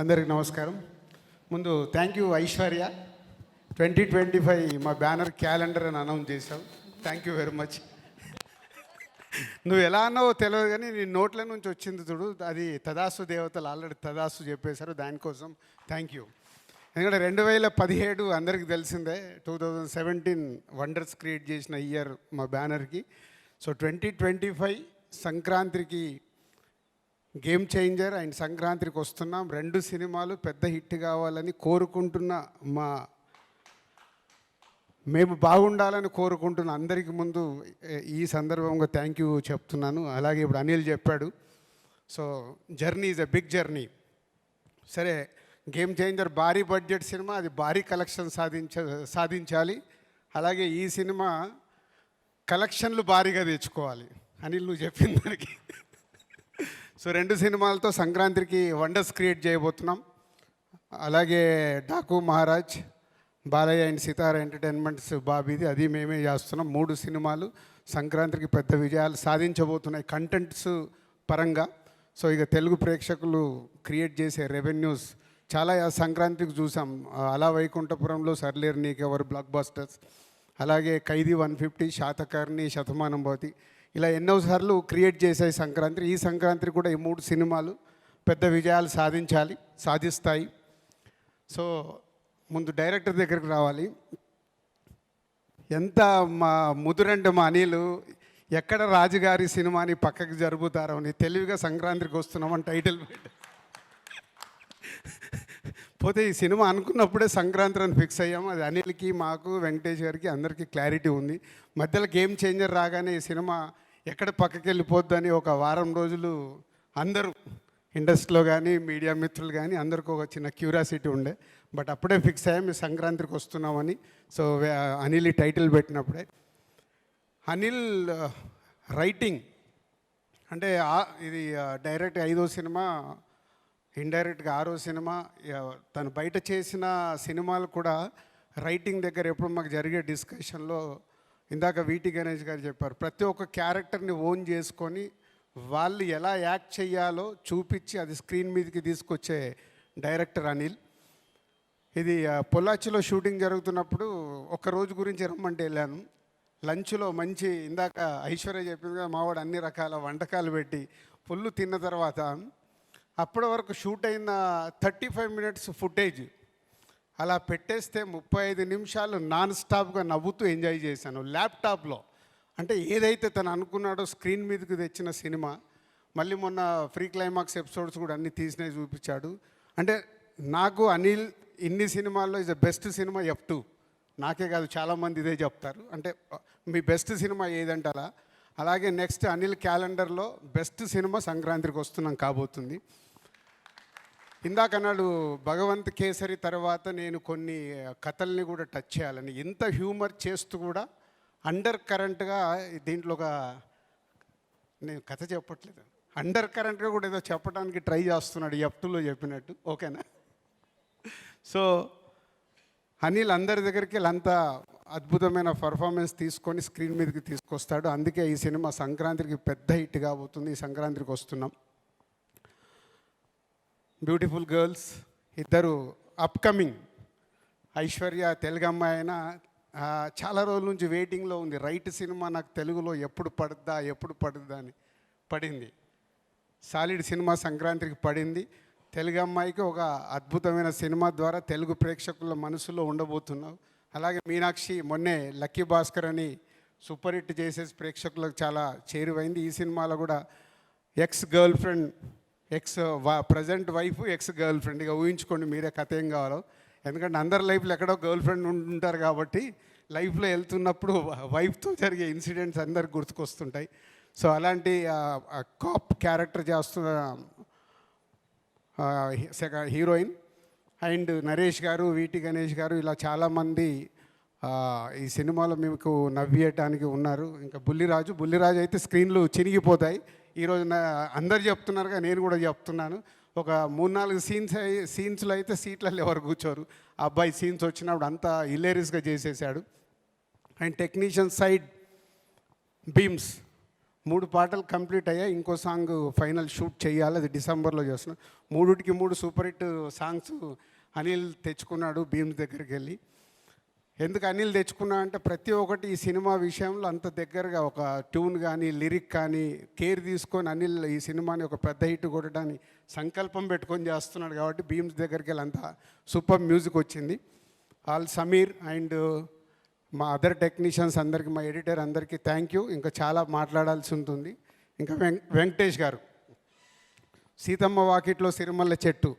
అందరికి నమస్కారం. ముందు థ్యాంక్ యూ ఐశ్వర్య, 2025 మా బ్యానర్ క్యాలెండర్ అని అనౌన్స్ చేశావు. Thank you very much. నువ్వు ఎలా అన్నావో తెలియదు కానీ నీ నోట్ల నుంచి వచ్చింది చూడు, అది తదాసు దేవతలు ఆల్రెడీ తదాసు చెప్పేశారు. దానికోసం థ్యాంక్ యూ. ఎందుకంటే 2017 అందరికీ తెలిసిందే, 2017 వండర్స్ క్రియేట్ చేసిన ఇయర్ మా బ్యానర్కి. సో 2025 సంక్రాంతికి గేమ్ చేంజర్ అండ్ సంక్రాంతికి వస్తున్నాం. 2 సినిమాలు పెద్ద హిట్ కావాలని కోరుకుంటున్న మేము బాగుండాలని కోరుకుంటున్న అందరికీ ముందు ఈ సందర్భంగా థ్యాంక్ యూ చెప్తున్నాను. అలాగే ఇప్పుడు అనిల్ చెప్పాడు, so journey is a big journey. సరే, గేమ్ చేంజర్ భారీ బడ్జెట్ సినిమా, అది భారీ కలెక్షన్ సాధించాలి. అలాగే ఈ సినిమా కలెక్షన్లు భారీగా తెచ్చుకోవాలి. అనిల్ నువ్వు చెప్పిన దానికి. సో 2 సినిమాలతో సంక్రాంతికి వండర్స్ క్రియేట్ చేయబోతున్నాం. అలాగే డాకు మహారాజ్, బాలయ్య అండ్ సితారా ఎంటర్టైన్మెంట్స్ బాబీది, అది మేమే చేస్తున్నాం. 3 సినిమాలు సంక్రాంతికి పెద్ద విజయాలు సాధించబోతున్నాయి కంటెంట్స్ పరంగా. సో ఇక తెలుగు ప్రేక్షకులు క్రియేట్ చేసే రెవెన్యూస్ చాలా సంక్రాంతికి చూసాం. అలా వైకుంఠపురంలో సర్లేరు నీకెవరు బ్లాక్ బస్టర్స్, అలాగే ఖైదీ 150, శాతకర్ణి, శతమానం భవతి, ఇలా ఎన్నోసార్లు క్రియేట్ చేసాయి సంక్రాంతి. ఈ సంక్రాంతి కూడా ఈ 3 సినిమాలు పెద్ద విజయాలు సాధిస్తాయి. సో ముందు డైరెక్టర్ దగ్గరికి రావాలి. ఎంత మా ముదురంటే మా అనిలు, ఎక్కడ రాజుగారి సినిమాని పక్కకి జరుపుతారో అని తెలివిగా సంక్రాంతికి వస్తున్నామని టైటిల్ పెట్టి పోతే ఈ సినిమా అనుకున్నప్పుడే సంక్రాంతి అని ఫిక్స్ అయ్యాము. అది అనిల్కి, మాకు, వెంకటేష్ గారికి అందరికీ క్లారిటీ ఉంది. మధ్యలో గేమ్ చేంజర్ రాగానే ఈ సినిమా ఎక్కడ పక్కకి వెళ్ళిపోద్దని ఒక వారం రోజులు అందరూ ఇండస్ట్రీలో కానీ మీడియా మిత్రులు కానీ అందరికీ ఒక చిన్న క్యూరియాసిటీ ఉండే. బట్ అప్పుడే ఫిక్స్ అయ్యాము సంక్రాంతికి వస్తున్నామని. సో అనిల్ టైటిల్ పెట్టినప్పుడే అనిల్ రైటింగ్ అంటే ఇది డైరెక్ట్ 5వ సినిమా, ఇండైరెక్ట్గా 6వ సినిమా. తను బయట చేసిన సినిమాలు కూడా రైటింగ్ దగ్గర ఎప్పుడు మాకు జరిగే డిస్కషన్లో ఇందాక వీటి గణేష్ గారు చెప్పారు, ప్రతి ఒక్క క్యారెక్టర్ని ఓన్ చేసుకొని వాళ్ళు ఎలా యాక్ట్ చేయాలో చూపించి అది స్క్రీన్ మీదకి తీసుకొచ్చే డైరెక్టర్ అనిల్. ఇది పొల్లాచిలో షూటింగ్ జరుగుతున్నప్పుడు ఒక్కరోజు గురించి రమ్మంటే వెళ్ళాను. లంచ్లో మంచి, ఇందాక ఐశ్వర్య చెప్పిందిగా మావాడు అన్ని రకాల వంటకాలు పెట్టి పుల్లు తిన్న తర్వాత అప్పటి వరకు షూట్ అయిన 35 మినిట్స్ ఫుటేజ్ అలా పెట్టేస్తే 35 నిమిషాలు నాన్ స్టాప్గా నవ్వుతూ ఎంజాయ్ చేశాను ల్యాప్టాప్లో. అంటే ఏదైతే తను అనుకున్నాడో స్క్రీన్ మీదకి తెచ్చిన సినిమా. మళ్ళీ మొన్న ఫ్రీ క్లైమాక్స్ ఎపిసోడ్స్ కూడా అన్నీ తీసినవి చూపించాడు. అంటే నాకు అనిల్ ఇన్ని సినిమాల్లో is the best cinema F2. నాకే కాదు చాలామంది ఇదే చెప్తారు. అంటే మీ బెస్ట్ సినిమా ఏదంటే అలా. అలాగే నెక్స్ట్ అనిల్ క్యాలెండర్లో బెస్ట్ సినిమా సంక్రాంతికి వస్తున్నాం కాబోతుంది. ఇందాక అన్నాడు భగవంత్ కేసరి తర్వాత నేను కొన్ని కథల్ని కూడా టచ్ చేయాలని. ఇంత హ్యూమర్ చేస్తూ కూడా అండర్ కరెంట్గా దీంట్లో ఒక, నేను కథ చెప్పట్లేదు, అండర్ కరెంట్గా కూడా ఏదో చెప్పడానికి ట్రై చేస్తున్నాడు F2లో చెప్పినట్టు. ఓకేనా? సో అనిల్ అందరి దగ్గరికి అంత అద్భుతమైన పర్ఫార్మెన్స్ తీసుకొని స్క్రీన్ మీదకి తీసుకొస్తాడు. అందుకే ఈ సినిమా సంక్రాంతికి పెద్ద హిట్ కాబోతుంది. ఈ సంక్రాంతికి వస్తున్నాం. బ్యూటిఫుల్ గర్ల్స్ ఇద్దరు అప్కమింగ్. ఐశ్వర్య తెలుగు అమ్మాయి అయినా చాలా రోజుల నుంచి వెయిటింగ్లో ఉంది. రైట్ సినిమా నాకు తెలుగులో ఎప్పుడు పడుద్దా అని పడింది. సాలిడ్ సినిమా సంక్రాంతికి పడింది. తెలుగు అమ్మాయికి ఒక అద్భుతమైన సినిమా ద్వారా తెలుగు ప్రేక్షకుల మనసులో ఉండబోతున్నావు. అలాగే మీనాక్షి మొన్నే లక్కీ భాస్కర్ అని సూపర్ హిట్ చేసేసి ప్రేక్షకులకు చాలా చేరువైంది. ఈ సినిమాలో కూడా present wife ex girl friend. ఇక ఊహించుకోండి మీరే కథ ఏం కావాలో. ఎందుకంటే అందరి లైఫ్లో ఎక్కడో గర్ల్ ఫ్రెండ్ ఉంటారు కాబట్టి లైఫ్లో వెళ్తున్నప్పుడు వైఫ్తో జరిగే ఇన్సిడెంట్స్ అందరికి గుర్తుకొస్తుంటాయి. సో అలాంటి కాప్ క్యారెక్టర్ చేస్తున్న హీరోయిన్. అండ్ నరేష్ గారు, వీటి గణేష్ గారు, ఇలా చాలామంది ఈ సినిమాలో మీకు నవ్వేయటానికి ఉన్నారు. ఇంకా బుల్లిరాజు అయితే స్క్రీన్లు చినిగిపోతాయి. ఈరోజు అందరు చెప్తున్నారుగా, నేను కూడా చెప్తున్నాను. ఒక 3-4 సీన్స్లో అయితే సీట్లలో ఎవరు కూర్చోరు. ఆ అబ్బాయి సీన్స్ వచ్చినప్పుడు అంతా హిలేరియస్గా చేసేసాడు. అండ్ టెక్నీషియన్ సైడ్ బీమ్స్ 3 పాటలు కంప్లీట్ అయ్యాయి. ఇంకో సాంగ్ ఫైనల్ షూట్ చేయాలి, అది డిసెంబర్లో చేస్తున్నాం. 3కి 3 సూపర్ హిట్ సాంగ్స్ అనిల్ తెచ్చుకున్నాడు భీమ్స్ దగ్గరికి వెళ్ళి. ఎందుకు అనిల్ తెచ్చుకున్నా అంటే ప్రతి ఒక్కటి ఈ సినిమా విషయంలో అంత దగ్గరగా ఒక ట్యూన్ కానీ లిరిక్ కానీ కేర్ తీసుకొని అనిల్ ఈ సినిమాని ఒక పెద్ద హిట్ కొట్టడానికి సంకల్పం పెట్టుకొని చేస్తున్నాడు కాబట్టి భీమ్స్ దగ్గరికి వెళ్ళి అంత సూపర్ మ్యూజిక్ వచ్చింది. ఆల్ సమీర్ అండ్ మా అదర్ టెక్నీషియన్స్ అందరికీ, మా ఎడిటర్ అందరికీ థ్యాంక్ యూ. ఇంకా చాలా మాట్లాడాల్సి ఉంటుంది. ఇంకా వెంకటేష్ గారు, సీతమ్మ వాకిట్లో సిరిమల్ల చెట్టు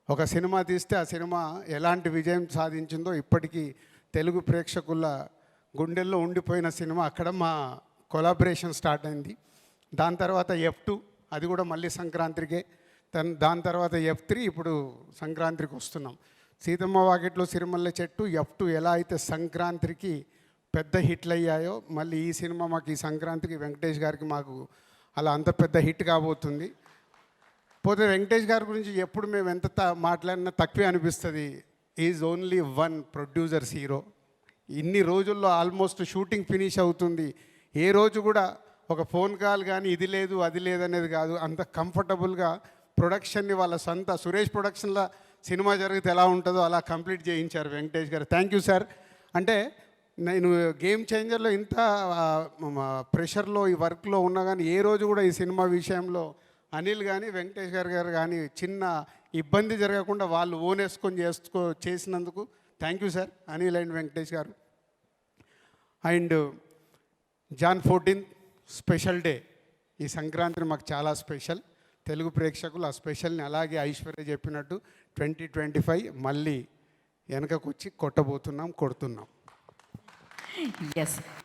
ఒక సినిమా తీస్తే ఆ సినిమా ఎలాంటి విజయం సాధించిందో ఇప్పటికీ తెలుగు ప్రేక్షకుల గుండెల్లో ఉండిపోయిన సినిమా. అక్కడ మా కొలాబరేషన్ స్టార్ట్ అయింది. దాని తర్వాత F2, అది కూడా మళ్ళీ సంక్రాంతికే. దాని తర్వాత F3, ఇప్పుడు సంక్రాంతికి వస్తున్నాం. సీతమ్మ వాకిట్లో సిరిమల్ల చెట్టు, F2 ఎలా అయితే సంక్రాంతికి పెద్ద హిట్లు అయ్యాయో మళ్ళీ ఈ సినిమా మాకు ఈ సంక్రాంతికి వెంకటేష్ గారికి మాకు అలా అంత పెద్ద హిట్ కాబోతుంది. పోతే వెంకటేష్ గారి గురించి ఎప్పుడు మేము ఎంత మాట్లాడినా తక్కువే అనిపిస్తుంది. Is only one producers hero. ఇన్ని రోజుల్లో ఆల్మోస్ట్ షూటింగ్ ఫినిష్ అవుతుంది. ఏ రోజు కూడా ఒక ఫోన్ కాల్ కానీ ఇది లేదు అది లేదు అనేది కాదు. అంత కంఫర్టబుల్గా ప్రొడక్షన్ని వాళ్ళ సొంత సురేష్ ప్రొడక్షన్లో సినిమా జరిగితే ఎలా ఉంటుందో అలా కంప్లీట్ చేయించారు వెంకటేష్ గారు. Thank you sir. అంటే నేను గేమ్ చేంజర్లో ఇంత ప్రెషర్లో ఈ వర్క్లో ఉన్నా కానీ ఏ రోజు కూడా ఈ సినిమా విషయంలో అనిల్ కానీ వెంకటేష్ గారు కానీ చిన్న ఇబ్బంది జరగకుండా వాళ్ళు ఓనేసుకొని చేసినందుకు thank you sir, Anil and Venkatesh garu. And Jan 14 special day. ఈ సంక్రాంతి మాకు చాలా స్పెషల్. తెలుగు ప్రేక్షకులు ఆ స్పెషల్ని అలాగే ఐశ్వర్య చెప్పినట్టు 2025 మళ్ళీ వెనకకు వచ్చి కొట్టబోతున్నాం, కొడుతున్నాం. ఎస్.